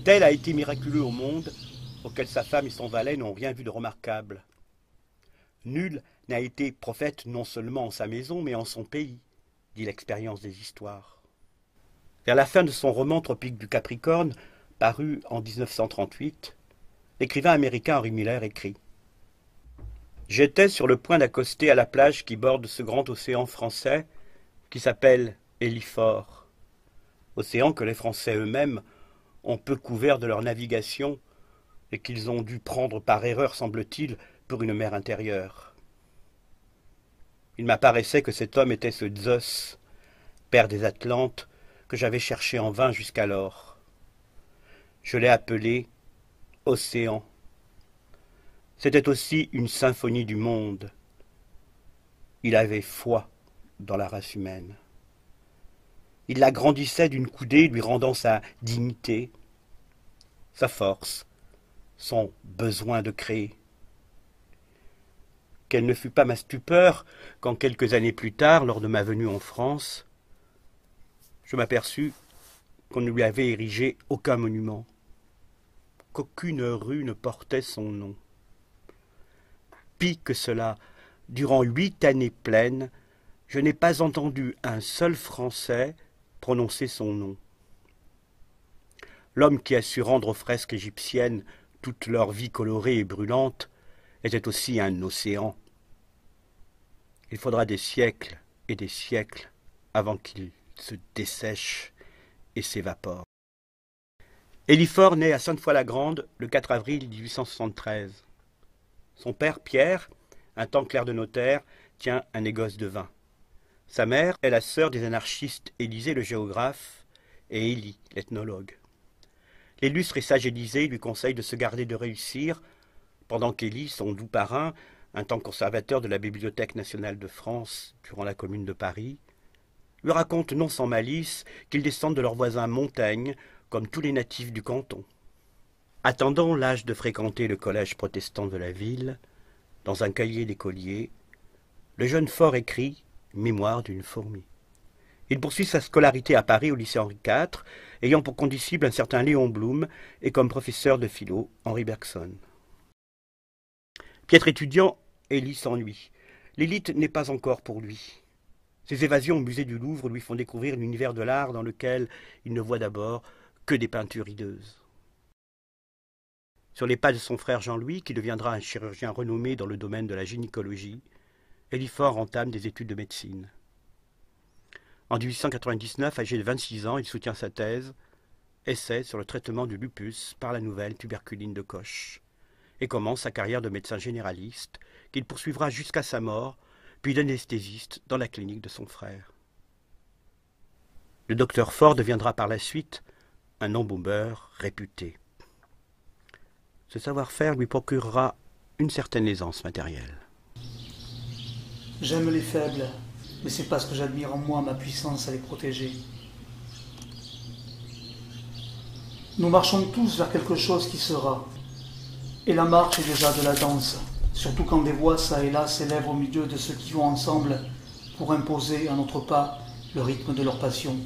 Tel a été miraculeux au monde, auquel sa femme et son valet n'ont rien vu de remarquable. Nul n'a été prophète non seulement en sa maison, mais en son pays, dit l'expérience des histoires. Vers la fin de son roman Tropique du Capricorne, paru en 1938, l'écrivain américain Henry Miller écrit « J'étais sur le point d'accoster à la plage qui borde ce grand océan français qui s'appelle Hélifort, océan que les Français eux-mêmes ont peu couvert de leur navigation et qu'ils ont dû prendre par erreur, semble-t-il, pour une mer intérieure. Il m'apparaissait que cet homme était ce Zeus, père des Atlantes, que j'avais cherché en vain jusqu'alors. Je l'ai appelé Océan. C'était aussi une symphonie du monde. Il avait foi dans la race humaine. Il l'agrandissait d'une coudée, lui rendant sa dignité, sa force, son besoin de créer. Quelle ne fut pas ma stupeur quand, quelques années plus tard, lors de ma venue en France, je m'aperçus qu'on ne lui avait érigé aucun monument, qu'aucune rue ne portait son nom. Pis que cela, durant 8 années pleines, je n'ai pas entendu un seul Français prononcer son nom. L'homme qui a su rendre aux fresques égyptiennes toute leur vie colorée et brûlante était aussi un océan. Il faudra des siècles et des siècles avant qu'il se dessèche et s'évapore. Hélifort naît à Sainte-Foy-la-Grande le 4 avril 1873. Son père, Pierre, un temps clerc de notaire, tient un négoce de vin. Sa mère est la sœur des anarchistes Élisée le géographe et Élie l'ethnologue. L'illustre et sage Élisée lui conseille de se garder de réussir, pendant qu'Élie, son doux parrain, un temps conservateur de la Bibliothèque nationale de France durant la Commune de Paris, lui raconte non sans malice qu'ils descendent de leur voisin Montaigne, comme tous les natifs du canton. Attendant l'âge de fréquenter le collège protestant de la ville, dans un cahier d'écolier, le jeune Faure écrit « Mémoire d'une fourmi ». Il poursuit sa scolarité à Paris au lycée Henri IV, ayant pour condisciple un certain Léon Blum et comme professeur de philo Henri Bergson. Piètre étudiant, Élie s'ennuie. L'élite n'est pas encore pour lui. Ses évasions au musée du Louvre lui font découvrir l'univers de l'art dans lequel il ne voit d'abord que des peintures hideuses. Sur les pas de son frère Jean-Louis, qui deviendra un chirurgien renommé dans le domaine de la gynécologie, Hélifort entame des études de médecine. En 1899, âgé de 26 ans, il soutient sa thèse « Essai sur le traitement du lupus par la nouvelle tuberculine de Koch » et commence sa carrière de médecin généraliste qu'il poursuivra jusqu'à sa mort, puis d'anesthésiste dans la clinique de son frère. Le docteur Faure deviendra par la suite un embaumeur réputé. Ce savoir-faire lui procurera une certaine aisance matérielle. J'aime les faibles, mais c'est parce que j'admire en moi ma puissance à les protéger. Nous marchons tous vers quelque chose qui sera. Et la marche est déjà de la danse, surtout quand des voix çà et là s'élèvent au milieu de ceux qui vont ensemble pour imposer à notre pas le rythme de leur passion.